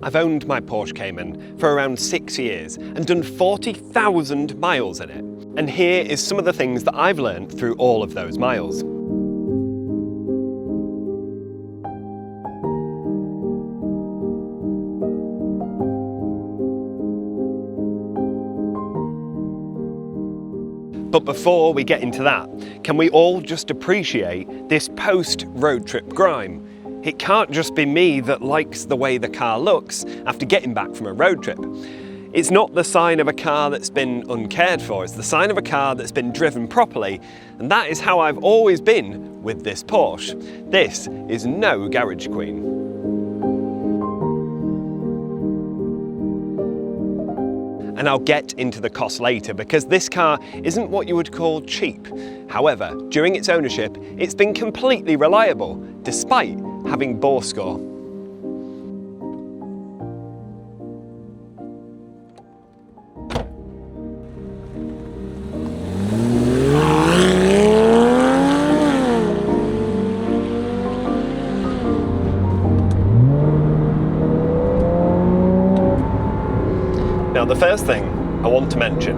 I've owned my Porsche Cayman for around 6 years and done 40,000 miles in it. And here is some of the things that I've learned through all of those miles. But before we get into that, can we all just appreciate this post-road trip grime? It can't just be me that likes the way the car looks after getting back from a road trip. It's not the sign of a car that's been uncared for, it's the sign of a car that's been driven properly, and that is how I've always been with this Porsche. This is no garage queen. And I'll get into the cost later because this car isn't what you would call cheap. However, during its ownership, it's been completely reliable, despite having bore score. Now, the first thing I want to mention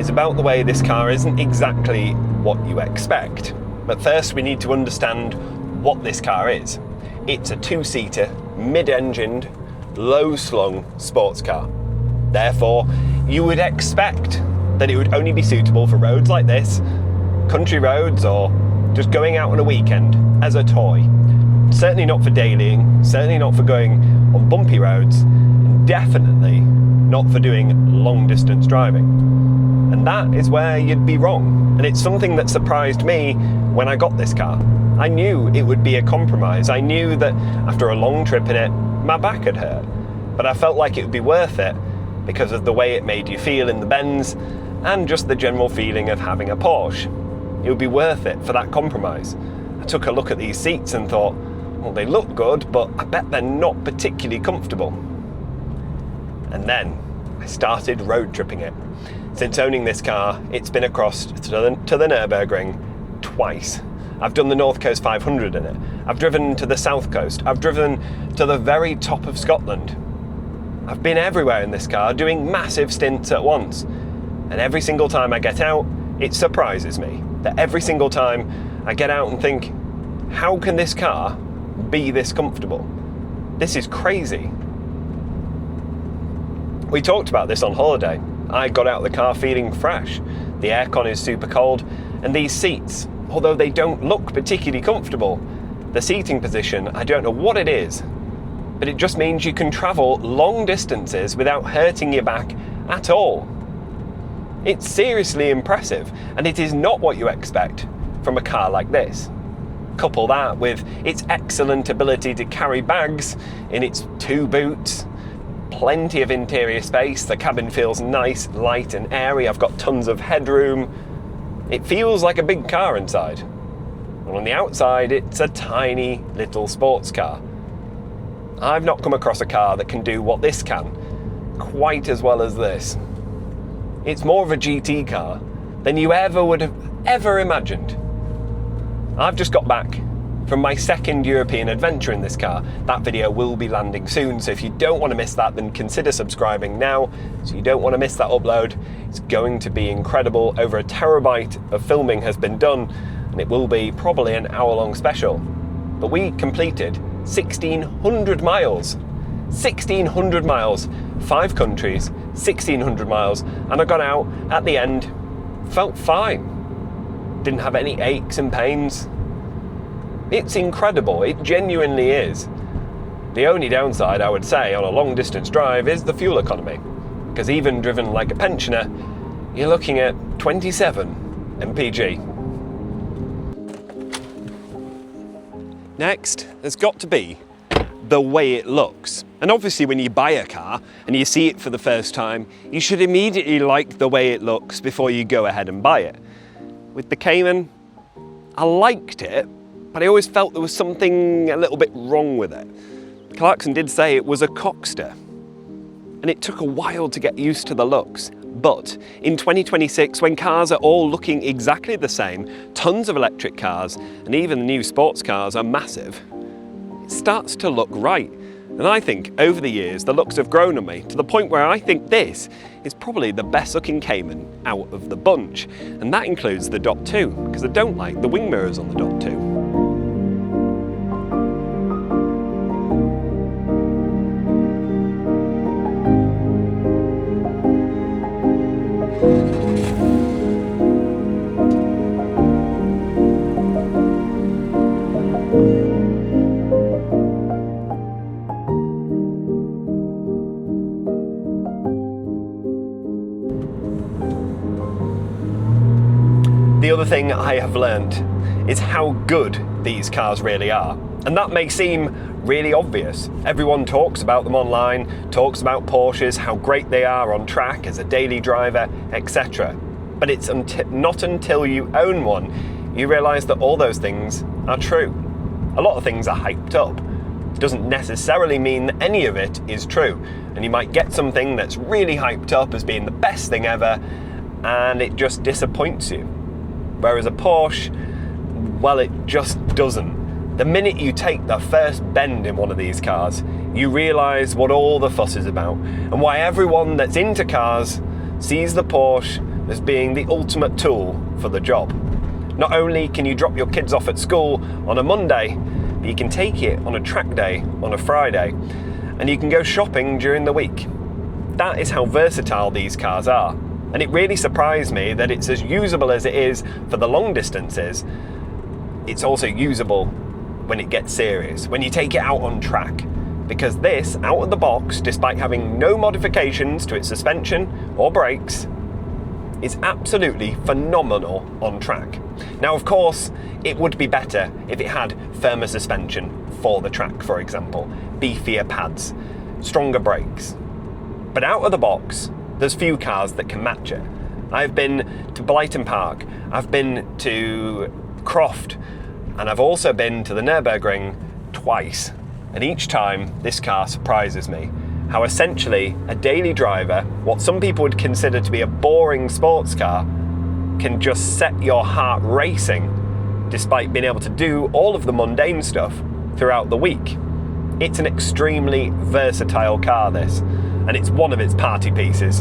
is about the way this car isn't exactly what you expect. But first we need to understand what this car is. It's a two-seater, mid-engined, low-slung sports car. Therefore, you would expect that it would only be suitable for roads like this, country roads, or just going out on a weekend as a toy. Certainly not for dailying, certainly not for going on bumpy roads, and definitely not for doing long-distance driving. And that is where you'd be wrong. And it's something that surprised me when I got this car. I knew it would be a compromise. I knew that after a long trip in it, my back had hurt. But I felt like it would be worth it because of the way it made you feel in the bends and just the general feeling of having a Porsche. It would be worth it for that compromise. I took a look at these seats and thought, well, they look good, but I bet they're not particularly comfortable. And then I started road tripping it. Since owning this car, it's been across to the Nürburgring twice. I've done the North Coast 500 in it. I've driven to the South Coast. I've driven to the very top of Scotland. I've been everywhere in this car, doing massive stints at once. And every single time I get out, it surprises me that every single time I get out and think, how can this car be this comfortable? This is crazy. We talked about this on holiday. I got out of the car feeling fresh. The aircon is super cold, and these seats, although they don't look particularly comfortable, the seating position, I don't know what it is, but it just means you can travel long distances without hurting your back at all. It's seriously impressive, and it is not what you expect from a car like this. Couple that with its excellent ability to carry bags in its 2 boots, plenty of interior space, the cabin feels nice, light and airy, I've got tons of headroom. It feels like a big car inside. And on the outside, it's a tiny little sports car. I've not come across a car that can do what this can, quite as well as this. It's more of a GT car than you ever would have ever imagined. I've just got back from my second European adventure in this car. That video will be landing soon, so if you don't want to miss that, then consider subscribing now, so you don't want to miss that upload. It's going to be incredible. Over 1 terabyte of filming has been done, and it will be probably an hour-long special. But we completed 1,600 miles. 1,600 miles, 5 countries, 1,600 miles, and I got out at the end, felt fine. Didn't have any aches and pains. It's incredible, it genuinely is. The only downside, I would say, on a long distance drive is the fuel economy. Because even driven like a pensioner, you're looking at 27 mpg. Next, there's got to be the way it looks. And obviously when you buy a car and you see it for the first time, you should immediately like the way it looks before you go ahead and buy it. With the Cayman, I liked it, but I always felt there was something a little bit wrong with it. Clarkson did say it was a cockster, and it took a while to get used to the looks. But in 2026, when cars are all looking exactly the same, tons of electric cars, and even the new sports cars are massive, it starts to look right. And I think over the years the looks have grown on me to the point where I think this is probably the best looking Cayman out of the bunch. And that includes the Dot 2, because I don't like the wing mirrors on the Dot 2. The other thing I have learned is how good these cars really are. And that may seem really obvious. Everyone talks about them online, talks about Porsches, how great they are on track as a daily driver, etc. But it's not until you own one you realise that all those things are true. A lot of things are hyped up. It doesn't necessarily mean that any of it is true. And you might get something that's really hyped up as being the best thing ever, and it just disappoints you. Whereas a Porsche, well, it just doesn't. The minute you take the first bend in one of these cars, you realise what all the fuss is about and why everyone that's into cars sees the Porsche as being the ultimate tool for the job. Not only can you drop your kids off at school on a Monday, but you can take it on a track day on a Friday, and you can go shopping during the week. That is how versatile these cars are. And it really surprised me that it's as usable as it is for the long distances. It's also usable when it gets serious, when you take it out on track. Because this, out of the box, despite having no modifications to its suspension or brakes, is absolutely phenomenal on track. Now, of course, it would be better if it had firmer suspension for the track, for example, beefier pads, stronger brakes. But out of the box, there's few cars that can match it. I've been to Blyton Park, I've been to Croft, and I've also been to the Nürburgring twice. And each time, this car surprises me. How essentially a daily driver, what some people would consider to be a boring sports car, can just set your heart racing, despite being able to do all of the mundane stuff throughout the week. It's an extremely versatile car, this, and it's one of its party pieces.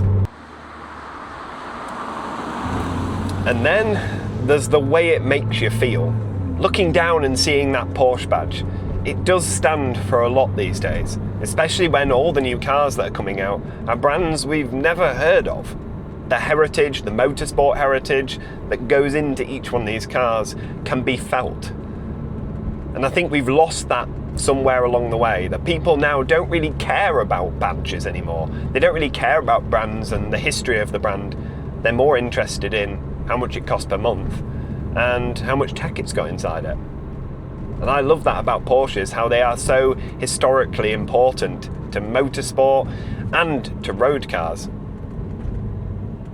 And then there's the way it makes you feel. Looking down and seeing that Porsche badge, it does stand for a lot these days, especially when all the new cars that are coming out are brands we've never heard of. The heritage, the motorsport heritage that goes into each one of these cars can be felt. And I think we've lost that somewhere along the way, that people now don't really care about badges anymore. They don't really care about brands and the history of the brand. They're more interested in how much it costs per month and how much tech it's got inside it. And I love that about Porsches, how they are so historically important to motorsport and to road cars.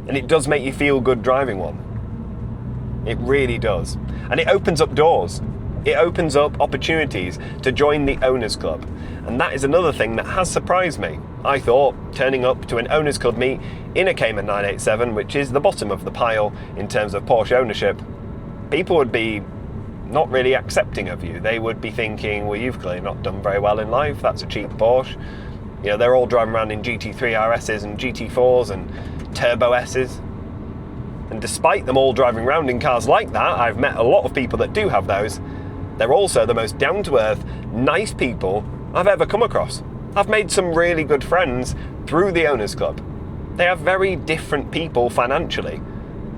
And it does make you feel good driving one. It really does. And it opens up doors. It opens up opportunities to join the Owners Club. And that is another thing that has surprised me. I thought turning up to an Owners Club meet in a Cayman 987, which is the bottom of the pile in terms of Porsche ownership, people would be not really accepting of you. They would be thinking, well, you've clearly not done very well in life. That's a cheap Porsche. You know, they're all driving around in GT3 RSs and GT4s and Turbo S's. And despite them all driving around in cars like that, I've met a lot of people that do have those. They're also the most down-to-earth, nice people I've ever come across. I've made some really good friends through the Owners Club. They are very different people financially,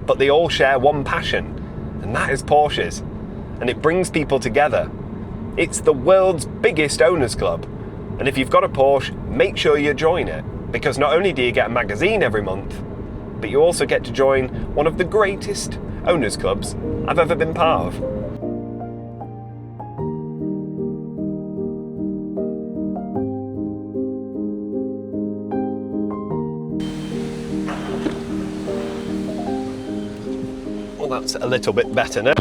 but they all share one passion, and that is Porsches. And it brings people together. It's the world's biggest Owners Club. And if you've got a Porsche, make sure you join it. Because not only do you get a magazine every month, but you also get to join one of the greatest Owners Clubs I've ever been part of. Well, that's a little bit better now.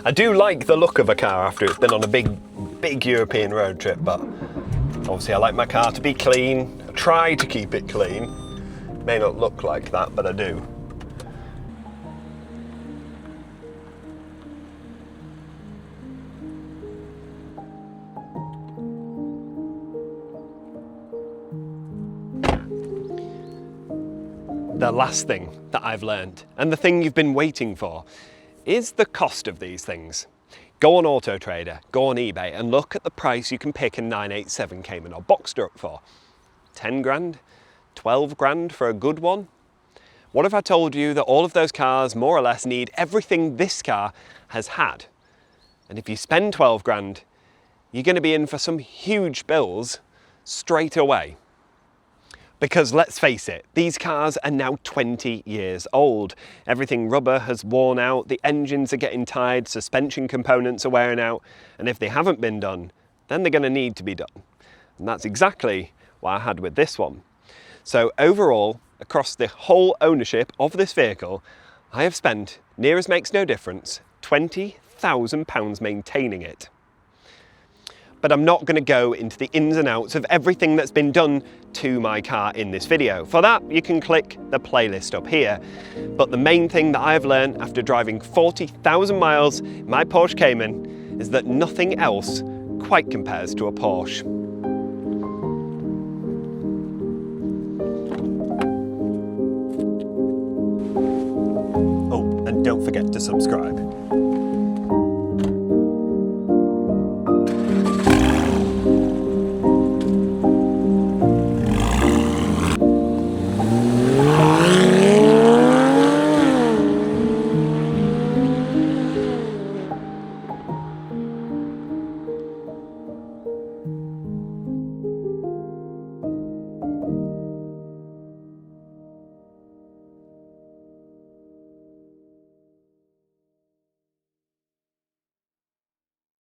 I do like the look of a car after it's been on a big European road trip, but obviously I like my car to be clean. I try to keep it clean. May not look like that, but I do. the last thing that I've learned, and the thing you've been waiting for, is the cost of these things. Go on Auto Trader, go on eBay, and look at the price you can pick a 987 Cayman or Boxster up for. 10 grand? 12 grand for a good one? What if I told you that all of those cars more or less need everything this car has had? And if you spend 12 grand, you're going to be in for some huge bills straight away. Because let's face it, these cars are now 20 years old. Everything rubber has worn out, the engines are getting tired, suspension components are wearing out, and if they haven't been done, then they're going to need to be done. And that's exactly what I had with this one. So overall, across the whole ownership of this vehicle, I have spent, near as makes no difference, £20,000 maintaining it. But I'm not going to go into the ins and outs of everything that's been done to my car in this video. For that, you can click the playlist up here. But the main thing that I've learned after driving 40,000 miles in my Porsche Cayman is that nothing else quite compares to a Porsche. Oh, and don't forget to subscribe.